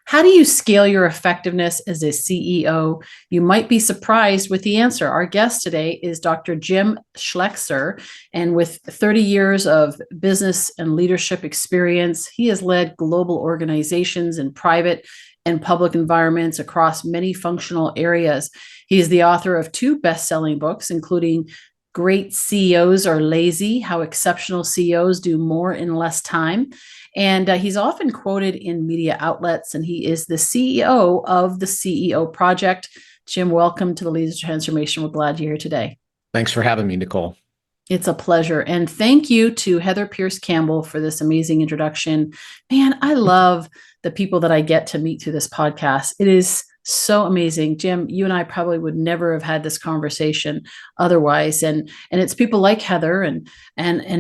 How do you scale your effectiveness as a CEO? You might be surprised with the answer. Our guest today is Dr. Jim Schleckser, and with 30 years of business and leadership experience, he has led global organizations in private and public environments across many functional areas. He is the author of two best-selling books, including Great CEOs Are Lazy, How Exceptional CEOs Do More in Less Time. And he's often quoted in media outlets, and he is the CEO of the CEO Project. Jim, welcome to the Leaders Transformation. We're glad you're here today. Thanks for having me, Nicole. It's a pleasure. And thank you to Heather Pierce Campbell for this amazing introduction. Man, I love the people that I get to meet through this podcast. It is so amazing. Jim, you and I probably would never have had this conversation otherwise. And it's people like Heather and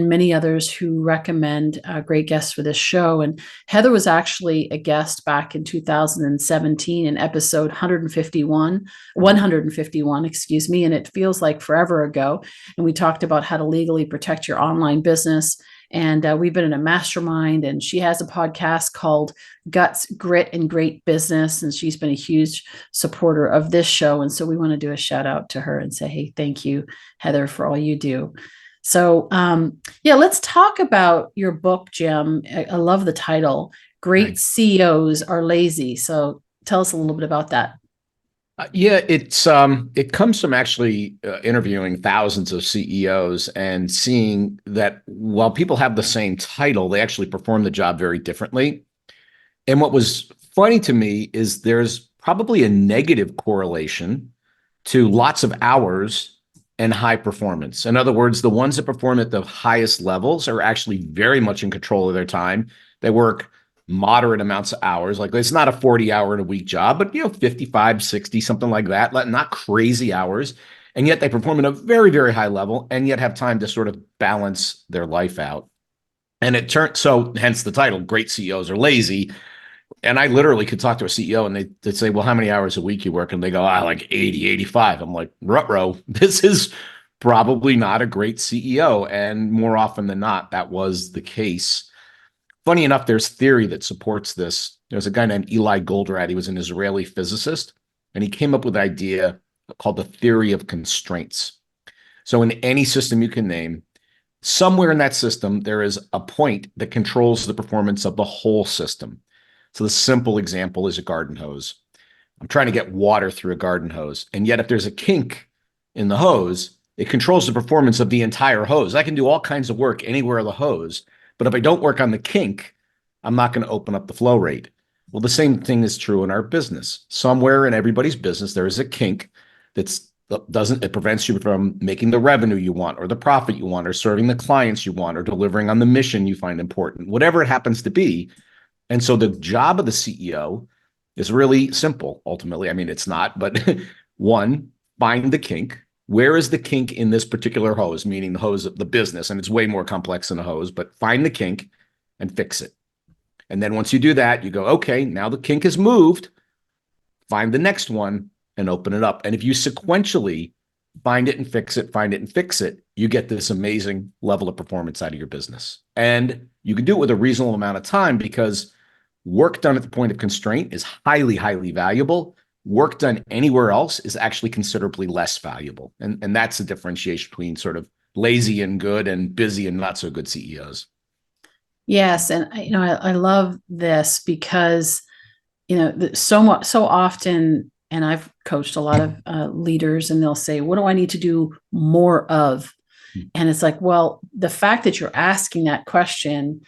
many others who recommend great guests for this show. And Heather was actually a guest back in 2017 in episode 151, excuse me. And it feels like forever ago. And we talked about how to legally protect your online business. And we've been in a mastermind, and she has a podcast called Guts, Grit, and Great Business. And she's been a huge supporter of this show. And so we want to do a shout out to her and say, hey, thank you, Heather, for all you do. So, let's talk about your book, Jim. I love the title. Great CEOs Are Lazy. So tell us a little bit about that. It comes from actually interviewing thousands of CEOs and seeing that while people have the same title, they actually perform the job very differently. And what was funny to me is there's probably a negative correlation to lots of hours and high performance. In other words, the ones that perform at the highest levels are actually very much in control of their time. They work moderate amounts of hours. Like, it's not a 40-hour-a-week job, but 55, 60, something like that. Not crazy hours. And yet they perform at a very, very high level and yet have time to sort of balance their life out. And it turned, so hence the title, Great CEOs Are Lazy. And I literally could talk to a CEO and they'd say, well, how many hours a week you work? And they go, like 80, 85. I'm like, ruh-roh, this is probably not a great CEO. And more often than not, that was the case. Funny enough, there's theory that supports this. There's a guy named Eli Goldratt. He was an Israeli physicist, and he came up with an idea called the theory of constraints. So in any system you can name, somewhere in that system, there is a point that controls the performance of the whole system. So the simple example is a garden hose. I'm trying to get water through a garden hose, and yet if there's a kink in the hose, it controls the performance of the entire hose. I can do all kinds of work anywhere on the hose, but if I don't work on the kink, I'm not going to open up the flow rate. Well, the same thing is true in our business. Somewhere in everybody's business, there is a kink it prevents you from making the revenue you want, or the profit you want, or serving the clients you want, or delivering on the mission you find important, whatever it happens to be. And so the job of the CEO is really simple, ultimately. I mean, it's not, but one, find the kink. Where is the kink in this particular hose, meaning the hose of the business? And it's way more complex than a hose, but find the kink and fix it. And then once you do that, you go, okay, now the kink is moved. Find the next one and open it up. And if you sequentially find it and fix it, find it and fix it, you get this amazing level of performance out of your business. And you can do it with a reasonable amount of time, because work done at the point of constraint is highly, highly valuable. Work done anywhere else is actually considerably less valuable. And that's the differentiation between sort of lazy and good and busy and not so good CEOs. Yes. And I love this because, so often, and I've coached a lot of leaders, and they'll say, what do I need to do more of? And it's like, well, the fact that you're asking that question,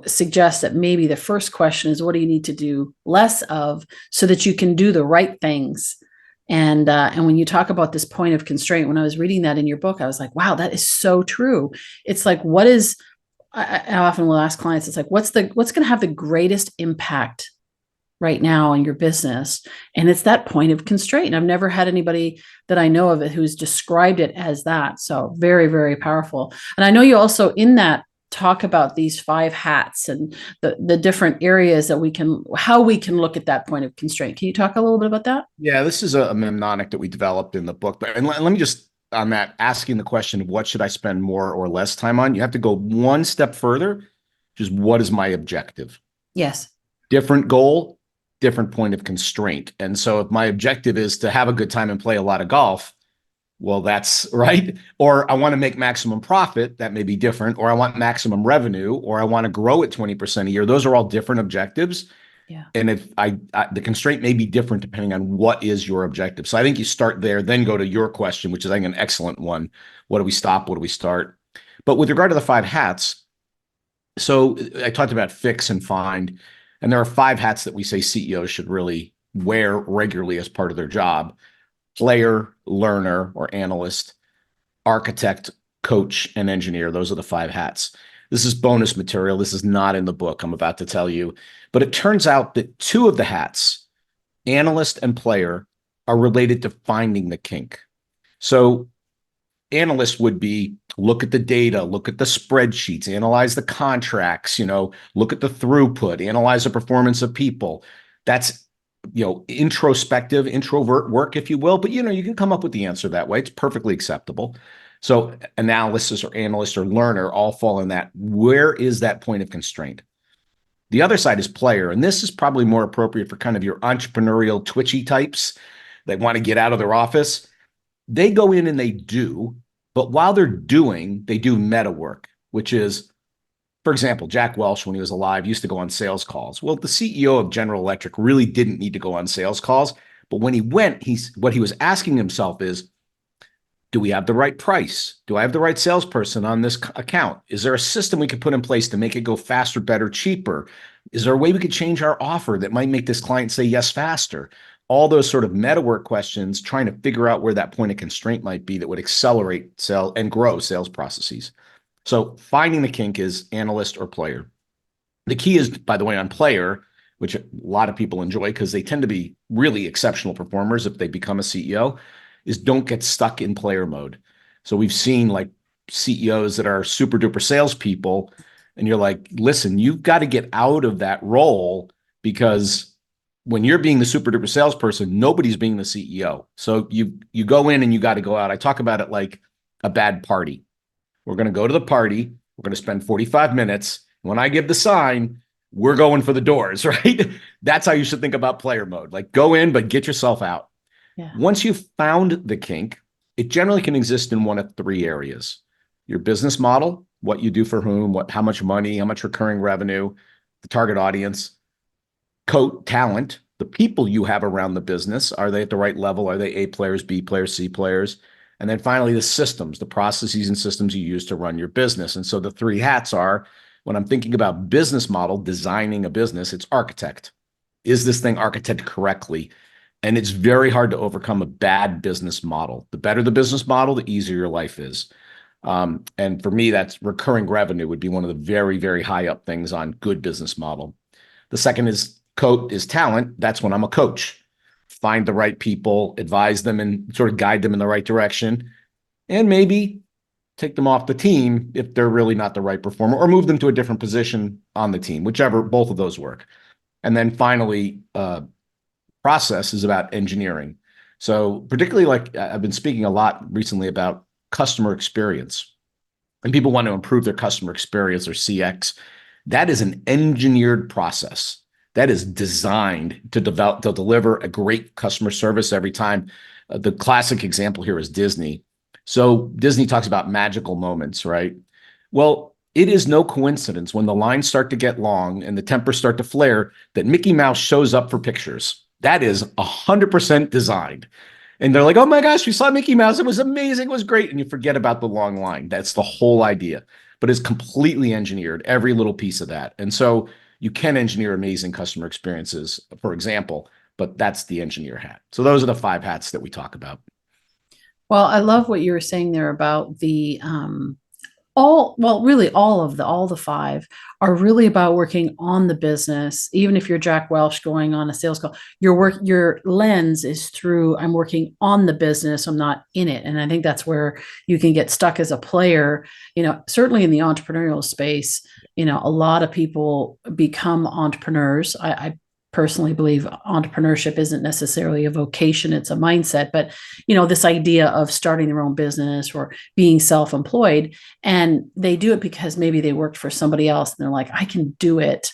suggests that maybe the first question is, what do you need to do less of so that you can do the right things? And when you talk about this point of constraint, when I was reading that in your book, I was like, wow, that is so true. It's like, I often will ask clients, it's like, what's going to have the greatest impact right now on your business? And it's that point of constraint. And I've never had anybody that I know of it who's described it as that. So very, very powerful. And I know you also in that talk about these 5 hats and the different areas that how we can look at that point of constraint. Can you talk a little bit about that? Yeah, this is a mnemonic that we developed in the book. And let me just, on that, asking the question of what should I spend more or less time on, you have to go one step further, which is, what is my objective? Yes. Different goal, different point of constraint. And so if my objective is to have a good time and play a lot of golf, well, that's right. Or I want to make maximum profit, that may be different. Or I want maximum revenue, or I want to grow at 20% a year. Those are all different objectives. Yeah. And if the constraint may be different depending on what is your objective. So I think you start there, then go to your question, which is, I think, an excellent one. What do we stop? What do we start? But with regard to the 5 hats, so I talked about fix and find, and there are 5 hats that we say CEOs should really wear regularly as part of their job: player, learner, or analyst, architect, coach, and engineer. Those are the 5 hats. This is bonus material. This is not in the book I'm about to tell you. But it turns out that 2 of the hats, analyst and player, are related to finding the kink. So analyst would be look at the data, look at the spreadsheets, analyze the contracts, look at the throughput, analyze the performance of people. That's introspective, introvert work, if you will, but you can come up with the answer that way. It's perfectly acceptable. So analysis or analyst or learner all fall in that. Where is that point of constraint? The other side is player, and this is probably more appropriate for kind of your entrepreneurial twitchy types that want to get out of their office. They go in and they do, but while they're doing, they do meta work, which is, for example, Jack Welch, when he was alive, used to go on sales calls. Well, the CEO of General Electric really didn't need to go on sales calls, but when he went, what he was asking himself is, do we have the right price? Do I have the right salesperson on this account? Is there a system we could put in place to make it go faster, better, cheaper? Is there a way we could change our offer that might make this client say yes faster? All those sort of meta work questions, trying to figure out where that point of constraint might be that would accelerate sell and grow sales processes. So finding the kink is analyst or player. The key is, by the way, on player, which a lot of people enjoy because they tend to be really exceptional performers if they become a CEO, is don't get stuck in player mode. So we've seen like CEOs that are super duper salespeople, and you're like, listen, you've got to get out of that role, because when you're being the super duper salesperson, nobody's being the CEO. So you go in and you got to go out. I talk about it like a bad party. We're going to go to the party. We're going to spend 45 minutes. When I give the sign, we're going for the doors, right? That's how you should think about player mode. Like, go in, but get yourself out. Yeah. Once you've found the kink, it generally can exist in one of 3 areas: your business model, what you do for whom, how much money, how much recurring revenue, the target audience; talent, the people you have around the business. Are they at the right level? Are they A players, B players, C players? And then finally, the systems, the processes and systems you use to run your business. And so the 3 hats are, when I'm thinking about business model, designing a business, it's architect. Is this thing architected correctly? And it's very hard to overcome a bad business model. The better the business model, the easier your life is. And for me, that's recurring revenue would be one of the very, very high up things on good business model. The second is talent. That's when I'm a coach. Find the right people, advise them, and sort of guide them in the right direction, and maybe take them off the team if they're really not the right performer, or move them to a different position on the team, whichever, both of those work. And then finally, process is about engineering. So particularly, like, I've been speaking a lot recently about customer experience, and people want to improve their customer experience, or CX. That is an engineered process that is designed to deliver a great customer service every time. The classic example here is Disney. So Disney talks about magical moments, right? Well, it is no coincidence when the lines start to get long and the tempers start to flare that Mickey Mouse shows up for pictures. That is 100% designed. And they're like, oh my gosh, we saw Mickey Mouse. It was amazing. It was great. And you forget about the long line. That's the whole idea. But it's completely engineered, every little piece of that. And so you can engineer amazing customer experiences, for example, but that's the engineer hat. So those are the 5 hats that we talk about. Well, I love what you were saying there about the really all the 5 are really about working on the business. Even if you're Jack Welch going on a sales call, your lens is through, I'm working on the business, I'm not in it. And I think that's where you can get stuck as a player. Certainly in the entrepreneurial space, a lot of people become entrepreneurs. I personally believe entrepreneurship isn't necessarily a vocation, it's a mindset. But this idea of starting their own business or being self-employed, and they do it because maybe they worked for somebody else and they're like, I can do it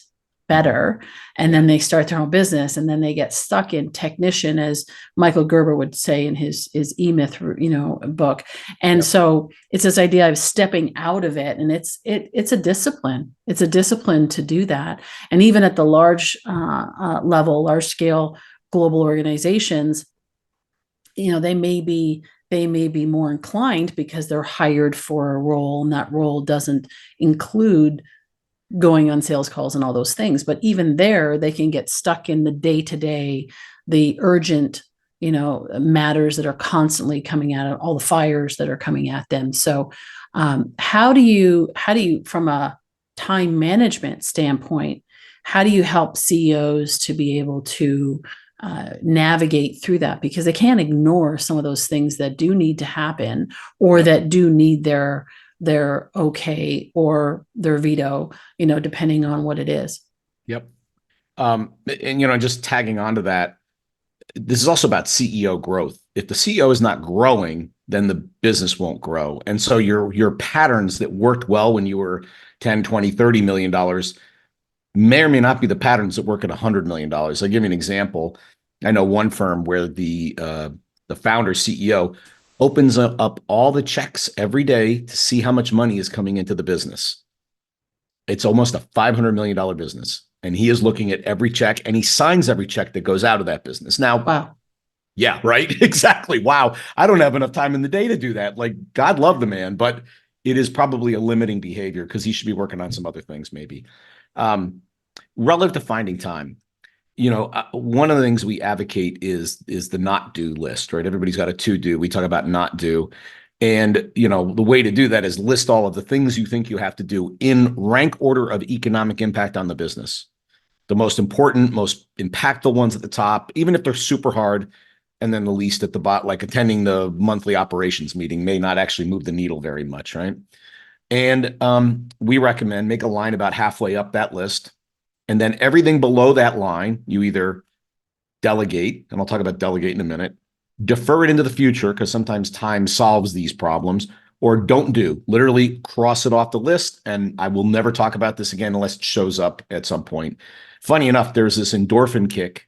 better, and then they start their own business, and then they get stuck in technician, as Michael Gerber would say in his E-Myth, book. And Yep. so it's this idea of stepping out of it, and it's a discipline. It's a discipline to do that. And even at the large level, large scale global organizations, they may be more inclined because they're hired for a role, and that role doesn't include going on sales calls and all those things. But even there, they can get stuck in the day-to-day, the urgent, matters that are constantly coming at it, all the fires that are coming at them. So how do you, from a time management standpoint, how do you help CEOs to be able to navigate through that? Because they can't ignore some of those things that do need to happen, or Yep. that do need their okay or their veto, depending on what it is. Yep. And just tagging on to that, this is also about CEO growth. If the CEO is not growing, then the business won't grow. And so your patterns that worked well when you were 10, 20, $30 million may or may not be the patterns that work at $100 million. I'll give you an example. I know one firm where the founder CEO opens up all the checks every day to see how much money is coming into the business. It's almost a $500 million business. And he is looking at every check, and he signs every check that goes out of that business. Now, Wow. yeah, right. Exactly. Wow. I don't have enough time in the day to do that. Like, God love the man, but it is probably a limiting behavior because he should be working on some other things, maybe. Um, Relative to finding time, one of the things we advocate is the not do list, right? Everybody's got a to do. We talk about not do. And, the way to do that is list all of the things you think you have to do in rank order of economic impact on the business. The most important, most impactful ones at the top, even if they're super hard, and then the least at the bottom, like attending the monthly operations meeting may not actually move the needle very much, right? And we recommend make a line about halfway up that list. And then everything below that line, you either delegate, and I'll talk about delegate in a minute, defer it into the future because sometimes time solves these problems, or don't do, literally cross it off the list. And I will never talk about this again unless it shows up at some point. Funny enough, there's this endorphin kick.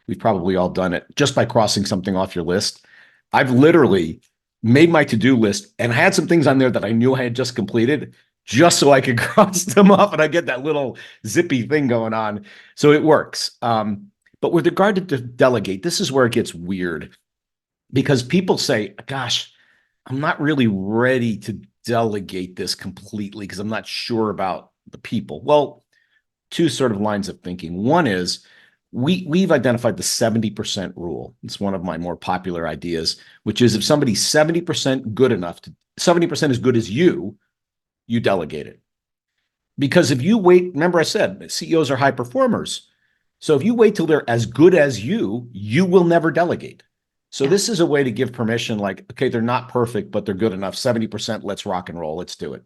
We've probably all done it just by crossing something off your list. I've literally made my to-do list and had some things on there that I knew I had just completed just so I could cross them off, and I get that little zippy thing going on. So it works. But with regard to delegate, this is where it gets weird because people say, gosh, I'm not really ready to delegate this completely because I'm not sure about the people. Well, two sort of lines of thinking. One is we've identified the 70% rule. It's one of my more popular ideas, which is if somebody's 70% good enough to 70% as good as you delegate it. Because if you wait, remember I said CEOs are high performers. So if you wait till they're as good as you will never delegate. So Yeah. this is a way to give permission, like, okay, they're not perfect, but they're good enough. 70%, let's rock and roll. Let's do it.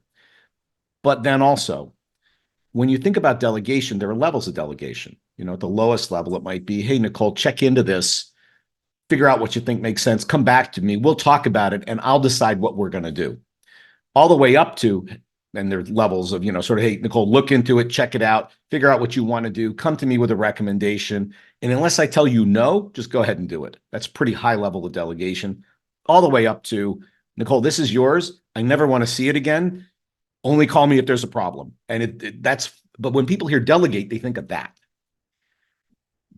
But then also, when you think about delegation, there are levels of delegation. At the lowest level, it might be, hey, Nicole, check into this, figure out what you think makes sense, come back to me, we'll talk about it, and I'll decide what we're going to do. All the way up to, and there's levels of, sort of, hey, Nicole, look into it, check it out, figure out what you want to do, come to me with a recommendation. And unless I tell you no, just go ahead and do it. That's pretty high level of delegation. All the way up to, Nicole, this is yours. I never want to see it again. Only call me if there's a problem. And but when people hear delegate, they think of that.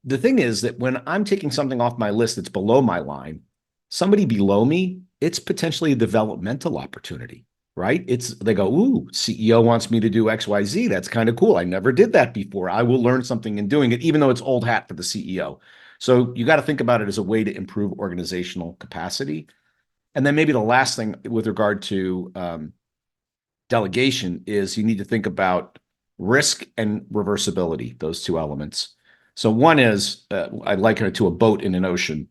The thing is that when I'm taking something off my list that's below my line, somebody below me, it's potentially a developmental opportunity, right? They go, ooh, CEO wants me to do XYZ. That's kind of cool. I never did that before. I will learn something in doing it, even though it's old hat for the CEO. So you got to think about it as a way to improve organizational capacity. And then maybe the last thing with regard to delegation is you need to think about risk and reversibility, those two elements. So one is, I liken it to a boat in an ocean.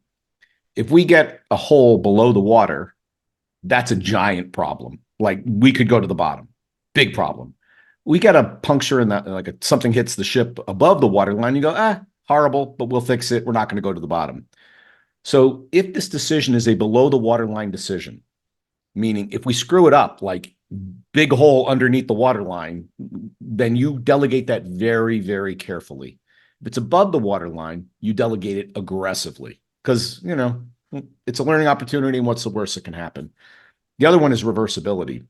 If we get a hole below the water, that's a giant problem. Like we could go to the bottom, big problem. We get a puncture in that, like something hits the ship above the waterline. You go, horrible, but we'll fix it. We're not going to go to the bottom. So if this decision is a below the waterline decision, meaning if we screw it up, like big hole underneath the waterline, then you delegate that very, very carefully. If it's above the waterline, you delegate it aggressively because, it's a learning opportunity, and what's the worst that can happen? The other one is reversibility.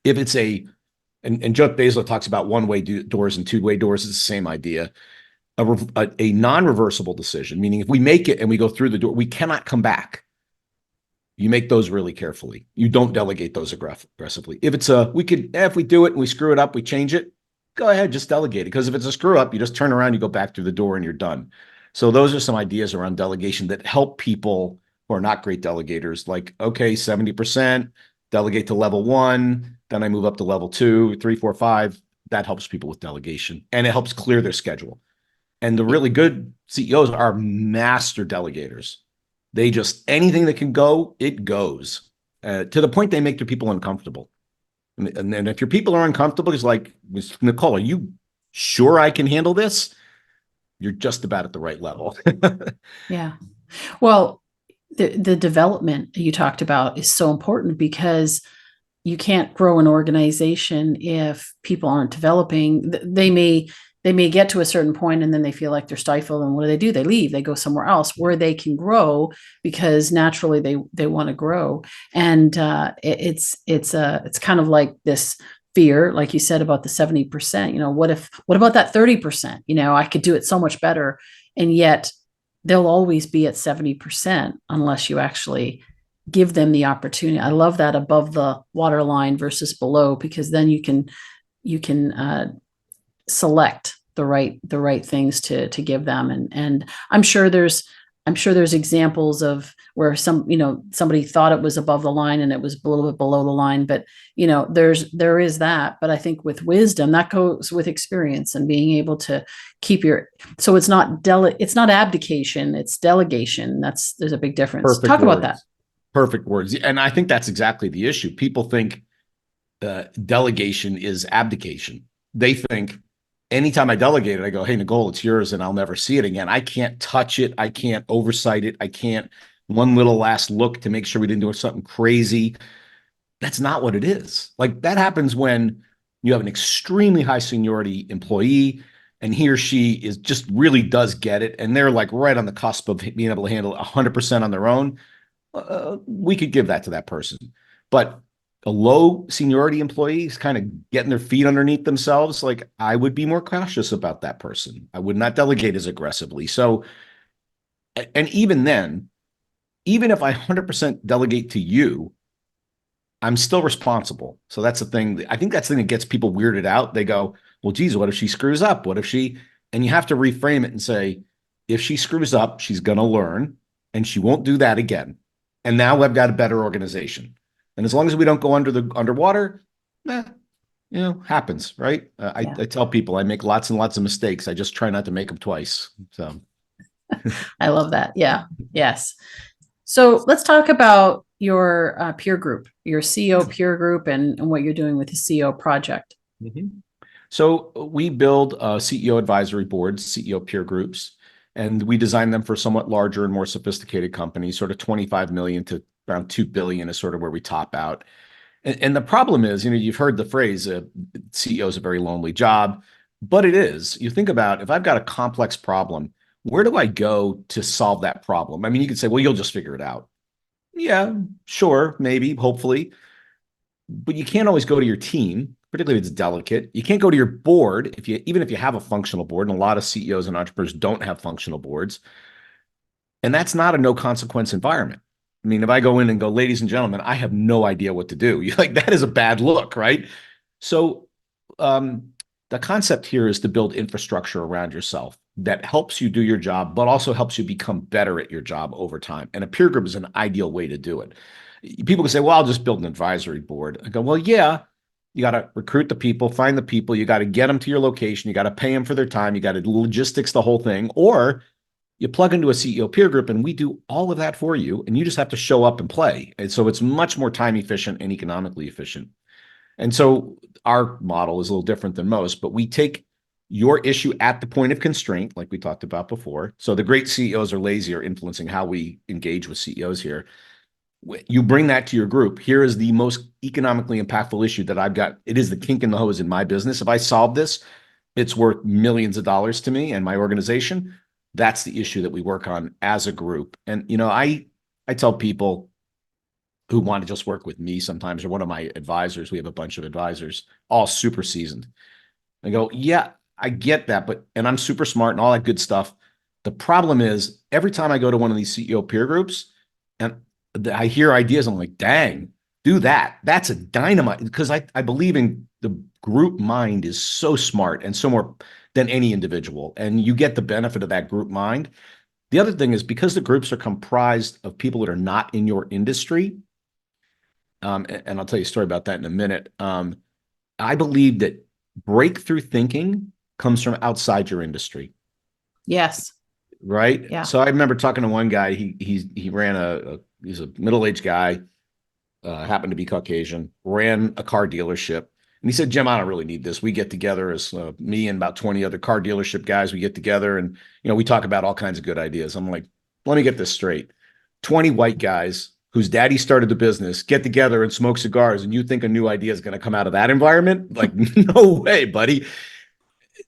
If it's and Jeff Bezos talks about one-way doors and two-way doors, it's the same idea. A non-reversible decision, meaning if we make it and we go through the door, we cannot come back. You make those really carefully. You don't delegate those aggressively. If it's if we do it and we screw it up, we change it, go ahead, just delegate it. Because if it's a screw up, you just turn around, you go back through the door and you're done. So those are some ideas around delegation that help people who are not great delegators. Like, okay, 70%, delegate to level 1, then I move up to level 2, 3, 4, 5. That helps people with delegation, and it helps clear their schedule. And the really good CEOs are master delegators. They just, anything that can go, it goes, to the point they make their people uncomfortable. And then if your people are uncomfortable, it's like, Nicole, are you sure I can handle this? You're just about at the right level. Yeah. Well, the development you talked about is so important because you can't grow an organization if people aren't developing. They may get to a certain point and then they feel like they're stifled, and what do? They leave, they go somewhere else where they can grow because naturally they want to grow. And it's kind of like this fear, like you said, about the 70%. What about that 30%? I could do it so much better. And yet they'll always be at 70% unless you actually give them the opportunity. I love that above the waterline versus below, because then you can select the right things to give them. And I'm sure there's examples of where somebody thought it was above the line and it was a little bit below the line, but there is that. But I think with wisdom, that goes with experience and being able to so it's not abdication, it's delegation. There's a big difference. Perfect Talk words. about that. Perfect words. And I think that's exactly the issue. People think delegation is abdication. They think anytime I delegate it, I go, hey, Nicole, it's yours, and I'll never see it again. I can't touch it. I can't oversight it. I can't one little last look to make sure we didn't do something crazy. That's not what it is. Like, that happens when you have an extremely high seniority employee and he or she is just really does get it, and they're like right on the cusp of being able to handle it 100% on their own. We could give that to that person. But a low seniority employee is kind of getting their feet underneath themselves. Like, I would be more cautious about that person. I would not delegate as aggressively. So, and even then, even if I 100% delegate to you, I'm still responsible. So that's the thing. I think that's the thing that gets people weirded out. They go, well, geez, what if she screws up? What if she, and you have to reframe it and say, if she screws up, she's going to learn and she won't do that again. And now I've got a better organization. And as long as we don't go underwater, happens, right? I tell people I make lots and lots of mistakes. I just try not to make them twice. So I love that. Yeah. Yes. So let's talk about your peer group, your CEO peer group, and what you're doing with the CEO project. Mm-hmm. So we build CEO advisory boards, CEO peer groups, and we design them for somewhat larger and more sophisticated companies. Sort of 25 million to around 2 billion is sort of where we top out. And the problem is, you've heard the phrase, CEO is a very lonely job, but it is. You think about, if I've got a complex problem, where do I go to solve that problem? I mean, you could say, well, you'll just figure it out. Yeah, sure, maybe, hopefully. But you can't always go to your team, particularly if it's delicate. You can't go to your board even if you have a functional board, and a lot of CEOs and entrepreneurs don't have functional boards. And that's not a no consequence environment. I mean, if I go in and go, ladies and gentlemen, I have no idea what to do, you're like, that is a bad look, right? So the concept here is to build infrastructure around yourself that helps you do your job, but also helps you become better at your job over time. And a peer group is an ideal way to do it. People can say, well, I'll just build an advisory board. I go, well, yeah, you got to recruit the people, find the people, you got to get them to your location, you got to pay them for their time, you got to logistics the whole thing, or you plug into a CEO peer group and we do all of that for you, and you just have to show up and play. And so it's much more time efficient and economically efficient. And so our model is a little different than most, but we take your issue at the point of constraint, like we talked about before. So the great CEOs are lazy or influencing how we engage with CEOs here. You bring that to your group. Here is the most economically impactful issue that I've got. It is the kink in the hose in my business. If I solve this, it's worth millions of dollars to me and my organization. That's the issue that we work on as a group. And I tell people who want to just work with me sometimes, or one of my advisors, we have a bunch of advisors, all super seasoned. I go, yeah, I get that, and I'm super smart and all that good stuff. The problem is every time I go to one of these CEO peer groups and I hear ideas, I'm like, dang, do that. That's a dynamite, because I believe in the group mind is so smart and so more than any individual. And you get the benefit of that group mind. The other thing is, because the groups are comprised of people that are not in your industry, and I'll tell you a story about that in a minute. I believe that breakthrough thinking comes from outside your industry. Yes. Right. Yeah. So I remember talking to one guy. He ran he's a middle-aged guy, happened to be Caucasian, ran a car dealership. And he said, Jim, I don't really need this. We get together as me and about 20 other car dealership guys. We get together and, we talk about all kinds of good ideas. I'm like, let me get this straight. 20 white guys whose daddy started the business get together and smoke cigars, and you think a new idea is going to come out of that environment? Like, no way, buddy.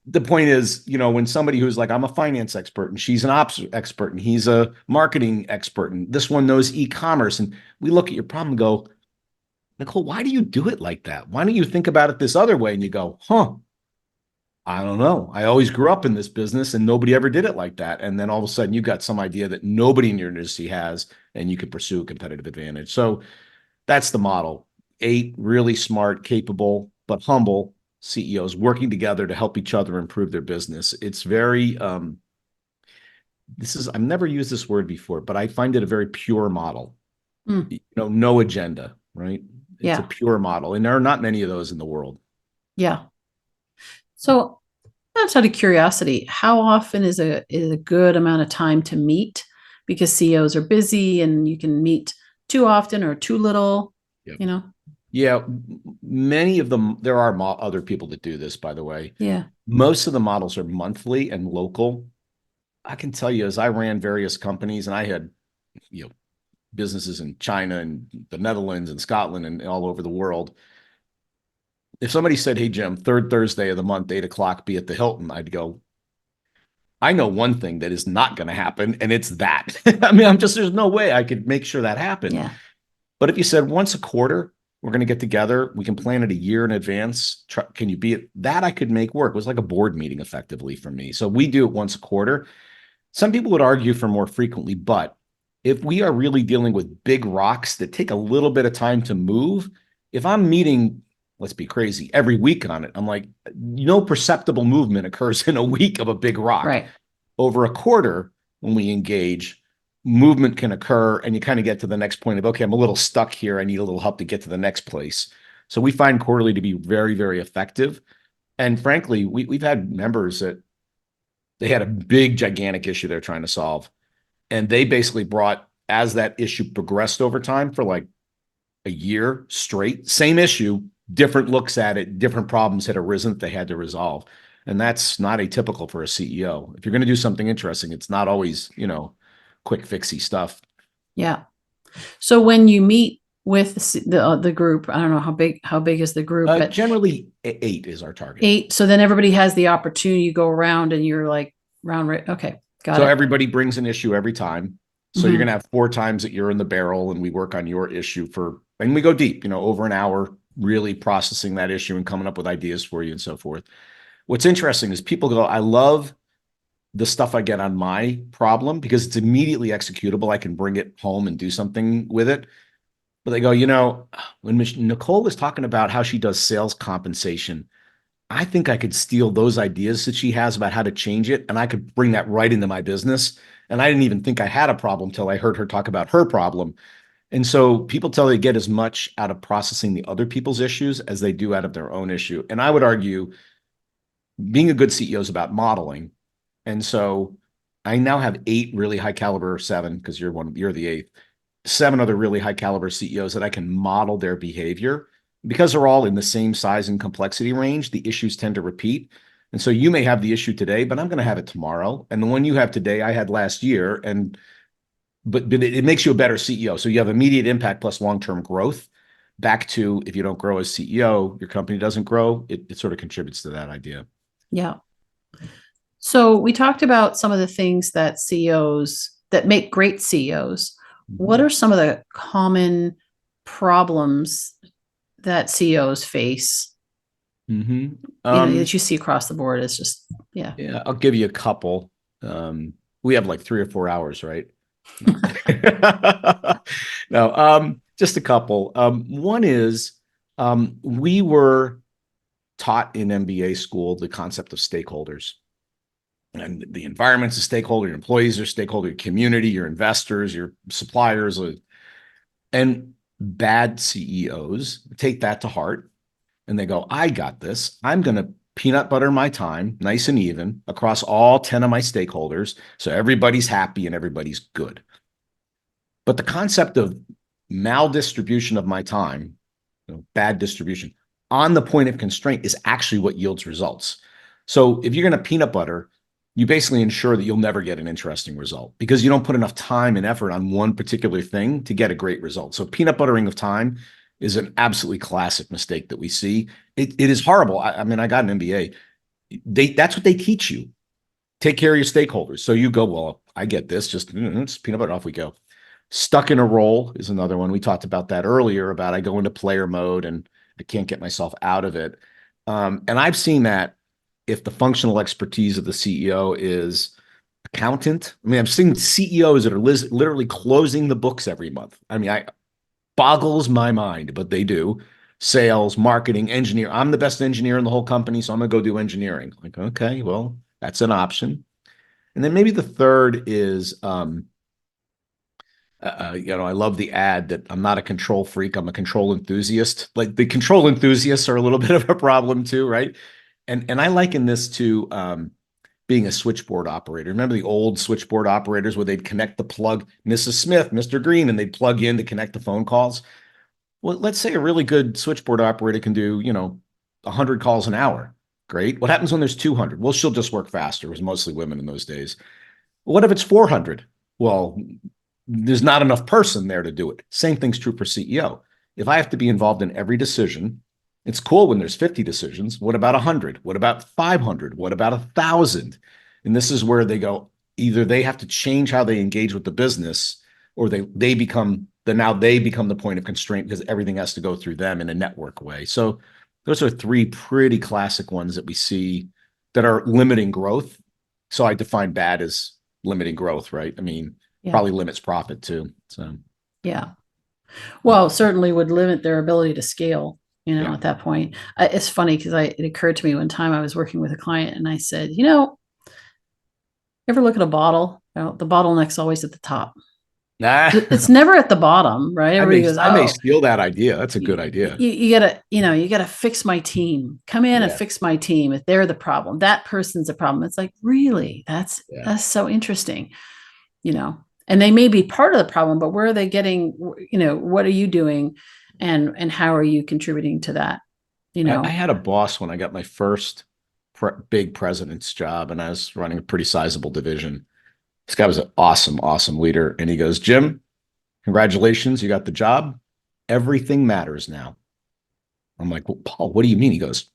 The point is, when somebody who's like, I'm a finance expert and she's an ops expert and he's a marketing expert and this one knows e-commerce, and we look at your problem and go, Nicole, why do you do it like that? Why don't you think about it this other way? And you go, I don't know. I always grew up in this business and nobody ever did it like that. And then all of a sudden you got some idea that nobody in your industry has, and you can pursue a competitive advantage. So that's the model. 8 really smart, capable, but humble CEOs working together to help each other improve their business. It's very, I've never used this word before, but I find it a very pure model. Mm. No agenda, right? It's a Yeah. pure model. And there are not many of those in the world. Yeah. So that's out of curiosity, how often is a good amount of time to meet? Because CEOs are busy and you can meet too often or too little, Yep. you know? Yeah, many of them, there are other people that do this, by the way. Yeah. Most of the models are monthly and local. I can tell you, as I ran various companies and I had, businesses in China and the Netherlands and Scotland and all over the world. If somebody said, hey, Jim, third Thursday of the month, 8 o'clock, be at the Hilton, I'd go, I know one thing that is not going to happen, and it's that. I mean, there's no way I could make sure that happened. Yeah. But if you said once a quarter, we're going to get together, we can plan it a year in advance. Can you be it? That I could make work. It was like a board meeting effectively for me. So we do it once a quarter. Some people would argue for more frequently, but if we are really dealing with big rocks that take a little bit of time to move, if I'm meeting, let's be crazy, every week on it, I'm like, no perceptible movement occurs in a week of a big rock. Right. Over a quarter, when we engage, movement can occur and you kind of get to the next point of, okay, I'm a little stuck here. I need a little help to get to the next place. So we find quarterly to be very, very effective. And frankly, we've had members that they had a big, gigantic issue they're trying to solve. And they basically brought, as that issue progressed over time for like a year straight, same issue, different looks at it, different problems had arisen that they had to resolve. And that's not atypical for a CEO. If you're going to do something interesting, it's not always, quick fixy stuff. Yeah. So when you meet with the group, I don't know how big is the group, but Generally 8 is our target. 8. So then everybody has the opportunity. You go around and you're like round. Okay. Got So it. everybody brings an issue every time. So you're going to have 4 times that you're in the barrel and we work on your issue and we go deep, over an hour, really processing that issue and coming up with ideas for you and so forth. What's interesting is people go, I love the stuff I get on my problem because it's immediately executable. I can bring it home and do something with it. But they go, when Nicole is talking about how she does sales compensation, I think I could steal those ideas that she has about how to change it, and I could bring that right into my business. And I didn't even think I had a problem till I heard her talk about her problem. And so people tell they get as much out of processing the other people's issues as they do out of their own issue. And I would argue being a good CEO is about modeling. And so I now have 8 really high caliber, 7, because you're the 8th, 7 other really high caliber CEOs that I can model their behavior. Because they're all in the same size and complexity range, the issues tend to repeat. And so you may have the issue today, but I'm going to have it tomorrow. And the one you have today, I had last year. And but it makes you a better CEO. So you have immediate impact plus long-term growth. Back to, if you don't grow as CEO, your company doesn't grow. It sort of contributes to that idea. Yeah. So we talked about some of the things that CEOs that make great CEOs. What Mhm. are some of the common problems that CEOs face? Mhm. That you see across the board is just, yeah. Yeah, I'll give you a couple. We have like 3 or 4 hours, right? No, no, just a couple. One is we were taught in MBA school the concept of stakeholders. And the environment's a stakeholder, your employees are stakeholder, your community, your investors, your suppliers, and bad CEOs take that to heart and they go, I got this. I'm going to peanut butter my time nice and even across all 10 of my stakeholders. So everybody's happy and everybody's good. But the concept of maldistribution of my time, bad distribution on the point of constraint is actually what yields results. So if you're going to peanut butter, you basically ensure that you'll never get an interesting result because you don't put enough time and effort on one particular thing to get a great result. So peanut buttering of time is an absolutely classic mistake that we see. It is horrible. I mean, I got an MBA. That's what they teach you. Take care of your stakeholders. So you go, well, I get this. Just peanut butter, off we go. Stuck in a role is another one. We talked about that earlier about I go into player mode and I can't get myself out of it. And I've seen that if the functional expertise of the CEO is accountant. I mean, I've seen CEOs that are literally closing the books every month. I mean, I boggles my mind, but they do. Sales, marketing, engineer. I'm the best engineer in the whole company, so I'm gonna go do engineering. Like, okay, well, that's an option. And then maybe the third is I love the ad that I'm not a control freak, I'm a control enthusiast. Like the control enthusiasts are a little bit of a problem too, right? And I liken this to being a switchboard operator. Remember the old switchboard operators where they'd connect the plug, Mrs. Smith, Mr. Green, and they'd plug in to connect the phone calls. Well, let's say a really good switchboard operator can do, 100 calls an hour. Great. What happens when there's 200? Well, she'll just work faster. It was mostly women in those days. What if it's 400? Well, there's not enough person there to do it. Same thing's true for CEO. If I have to be involved in every decision, it's cool when there's 50 decisions. What about 100? What about 500? What about 1,000? And this is where they go, either they have to change how they engage with the business or they become the point of constraint because everything has to go through them in a network way. So those are three pretty classic ones that we see that are limiting growth. So I define bad as limiting growth, right? I mean, Yeah. probably limits profit too. So Yeah. Well, certainly would limit their ability to scale, yeah. at that point. It's funny because it occurred to me one time I was working with a client and I said, you ever look at a bottle? The bottleneck's always at the top. Nah, It's never at the bottom, right? I Everybody may goes, I may oh, steal that idea. That's a you, good idea. you gotta fix my team. Come in and Yeah. fix my team. If they're the problem, that person's a problem. It's like, really? Yeah. That's so interesting, you know. And they may be part of the problem, but where are they getting, what are you doing and how are you contributing to that? I had a boss when I got my first big president's job, and I was running a pretty sizable division. This guy was an awesome, awesome leader. And he goes, Jim, congratulations, you got the job. Everything matters now. I'm like, well, Paul, what do you mean? He goes,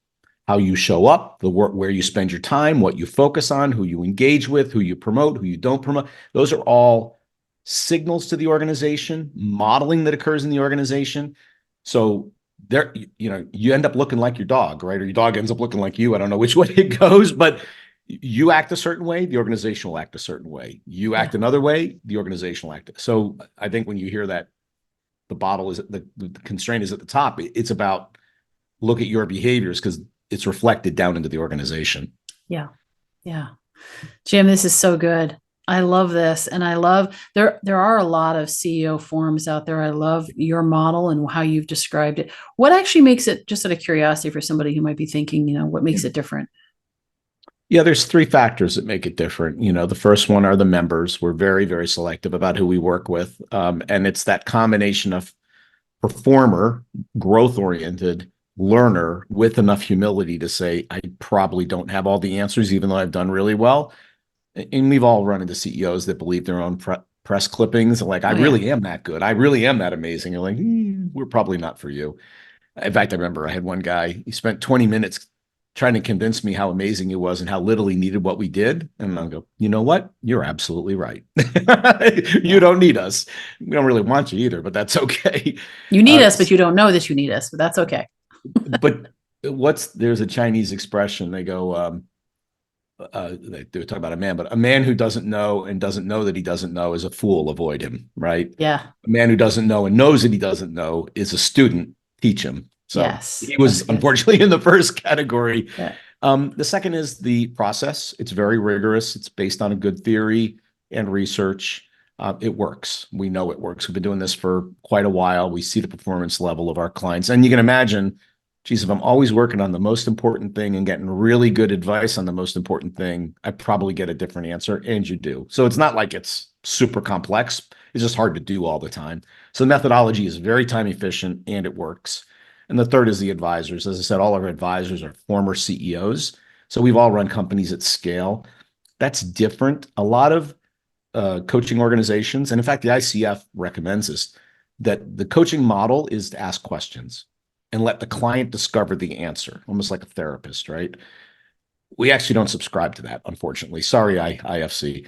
how you show up, the work, where you spend your time, what you focus on, who you engage with, who you promote, who you don't promote. Those are all signals to the organization, modeling that occurs in the organization. So there, you end up looking like your dog, right? Or your dog ends up looking like you. I don't know which way it goes, but you act a certain way, the organization will act a certain way. You Yeah. act another way, the organization will act. So I think when you hear that the bottle is the constraint is at the top, it's about look at your behaviors because it's reflected down into the organization. Yeah. Yeah. Jim, this is so good. I love this. And I love there are a lot of CEO forums out there. I love your model and how you've described it. What actually makes it, just out of curiosity for somebody who might be thinking, what makes it different? Yeah, there's three factors that make it different. The first one are the members. We're very, very selective about who we work with. And it's that combination of performer, growth oriented learner with enough humility to say, I probably don't have all the answers, even though I've done really well. And we've all run into CEOs that believe their own press clippings. Like, I Oh yeah. really am that good. I really am that amazing. You're like, we're probably not for you. In fact, I remember I had one guy, he spent 20 minutes trying to convince me how amazing he was and how little he needed what we did. And I'll go, you know what? You're absolutely right. You Yeah. don't need us. We don't really want you either, but that's okay. You need Uh, us, but you don't know that you need us, but that's okay. but there's a Chinese expression. They go, they were talking about a man, but a man who doesn't know and doesn't know that he doesn't know is a fool. Avoid him, right? Yeah. A man who doesn't know and knows that he doesn't know is a student. Teach him. So Yes. he That's was good. unfortunately in the first category. Yeah. The second is the process. It's very rigorous. It's based on a good theory and research. It works. We know it works. We've been doing this for quite a while. We see the performance level of our clients. And you can imagine, geez, if I'm always working on the most important thing and getting really good advice on the most important thing, I probably get a different answer, and you do. So it's not like it's super complex. It's just hard to do all the time. So the methodology is very time efficient and it works. And the third is the advisors. As I said, all our advisors are former CEOs. So we've all run companies at scale. That's different. A lot of coaching organizations, and in fact, the ICF recommends this, that the coaching model is to ask questions and let the client discover the answer, almost like a therapist, right? We actually don't subscribe to that, unfortunately. Sorry, IFC.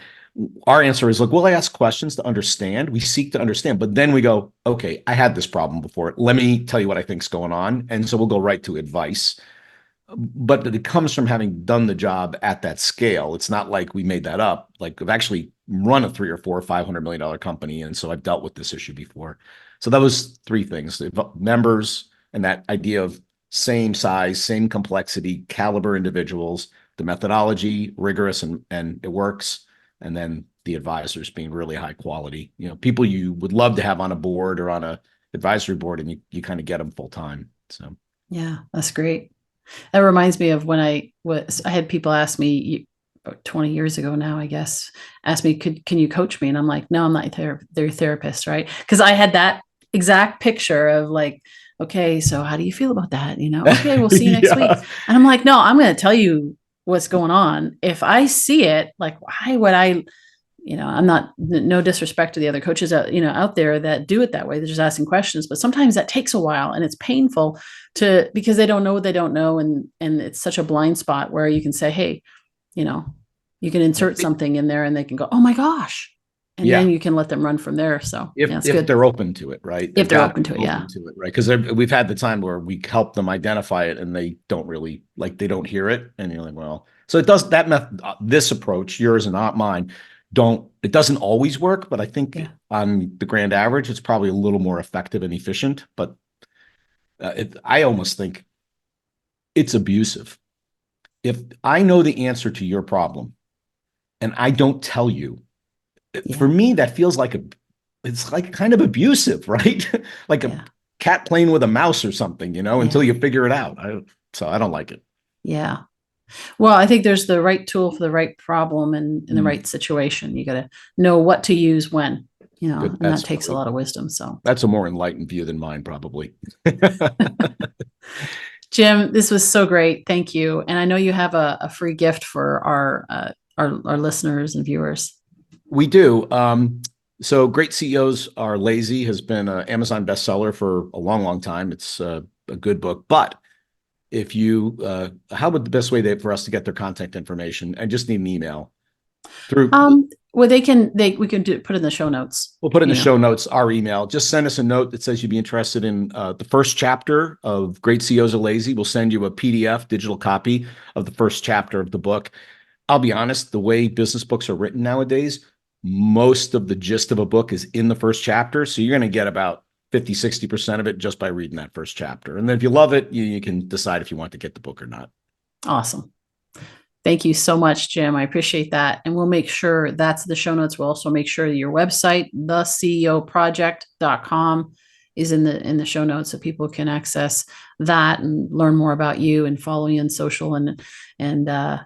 Our answer is, look, we'll ask questions to understand. We seek to understand, but then we go, okay, I had this problem before. Let me tell you what I think's going on. And so we'll go right to advice. But it comes from having done the job at that scale. It's not like we made that up. Like, I've actually run a 3 or 4 or $500 million company. And so I've dealt with this issue before. So that was three things: the members and that idea of same size, same complexity, caliber individuals, the methodology, rigorous and it works. And then the advisors being really high quality, people you would love to have on a board or on a advisory board, and you kind of get them full time. So Yeah, that's great. That reminds me of when I had people ask me about 20 years ago now, I guess, ask me, can you coach me? And I'm like, no, I'm not their therapist, right? Because I had that exact picture of like, okay, so how do you feel about that? Okay, we'll see you next week. yeah. And I'm like, no, I'm going to tell you what's going on. If I see it, like, why would I? I'm not, no disrespect to the other coaches out there that do it that way. They're just asking questions, but sometimes that takes a while and it's painful because they don't know what they don't know. And it's such a blind spot where you can say, hey, you know, you can insert something in there and they can go, oh my gosh. And Yeah. then you can let them run from there. So yeah, it's If good. they're open to it, right? If They've they're got open to to be it. Yeah. open to it, right? Because we've had the time where we help them identify it and they don't really they don't hear it, and you're like, well, so it does that method, this approach, yours and not mine, it doesn't always work, but I think Yeah. on the grand average, it's probably a little more effective and efficient. But I almost think it's abusive. If I know the answer to your problem and I don't tell you, for Yeah. me, that feels like it's like kind of abusive, right? Like a Yeah. cat playing with a mouse or something, until Yeah. you figure it out. So I don't like it. Yeah. Well, I think there's the right tool for the right problem and in the Mm, right situation. You got to know what to use when, good. and that takes a lot of wisdom. So, That's a more enlightened view than mine, probably. Jim, this was so great. Thank you. And I know you have a free gift for our listeners and viewers. We do. So Great CEOs Are Lazy has been an Amazon bestseller for a long, long time. It's a good book. But if you, how would the best way for us to get their contact information? I just need an email through. Well, we can put in the show notes. We'll put in the show notes our email. Just send us a note that says you'd be interested in the first chapter of Great CEOs Are Lazy. We'll send you a PDF, digital copy of the first chapter of the book. I'll be honest, the way business books are written nowadays, most of the gist of a book is in the first chapter. So you're going to get about 50-60% of it just by reading that first chapter. And then if you love it, you can decide if you want to get the book or not. Awesome. Thank you so much, Jim. I appreciate that. And we'll make sure that's the show notes. We'll also make sure that your website, theceoproject.com, is in the show notes so people can access that and learn more about you and follow you on social. And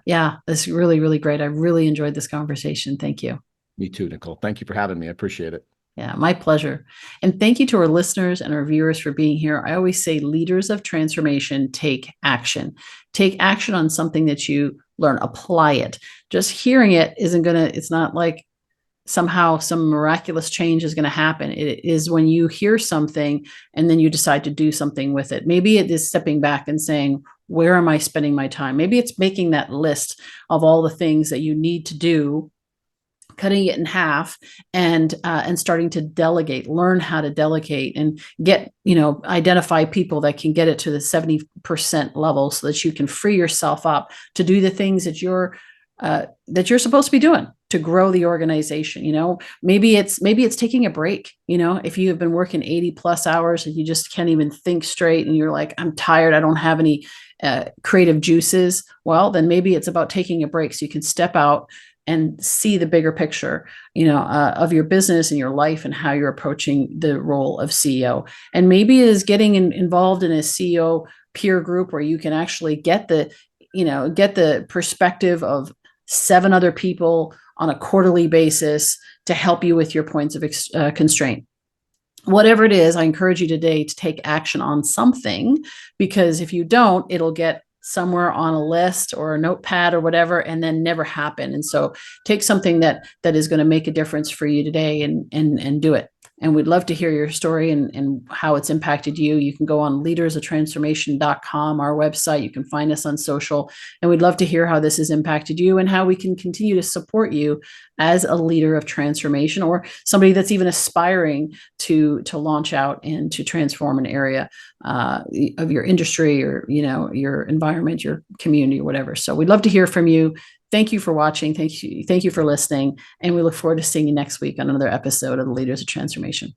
yeah, it's really, really great. I really enjoyed this conversation. Thank you. Me too, Nicole. Thank you for having me. I appreciate it. Yeah, my pleasure. And thank you to our listeners and our viewers for being here. I always say leaders of transformation take action. Take action on something that you learn, apply it. Just hearing it isn't going to, it's not like somehow some miraculous change is going to happen. It is when you hear something and then you decide to do something with it. Maybe it is stepping back and saying, where am I spending my time? Maybe it's making that list of all the things that you need to do, cutting it in half, and starting to delegate, learn how to delegate, and get, identify people that can get it to the 70% level so that you can free yourself up to do the things that you're supposed to be doing to grow the organization. Maybe it's taking a break. If you have been working 80 plus hours and you just can't even think straight and you're like, I'm tired, I don't have any creative juices. Well, then maybe it's about taking a break so you can step out and see the bigger picture, of your business and your life and how you're approaching the role of CEO. And maybe is getting involved in a CEO peer group where you can actually get the perspective of 7 other people on a quarterly basis to help you with your points of constraint. Whatever it is, I encourage you today to take action on something, because if you don't, it'll get somewhere on a list or a notepad or whatever, and then never happen. And so take something that is going to make a difference for you today and do it. And we'd love to hear your story and how it's impacted you. You can go on leadersoftransformation.com, our website. You can find us on social. And we'd love to hear how this has impacted you and how we can continue to support you as a leader of transformation, or somebody that's even aspiring to launch out and to transform an area of your industry, or your environment, your community, or whatever. So we'd love to hear from you. Thank you for watching. Thank you for listening. And we look forward to seeing you next week on another episode of the Leaders of Transformation.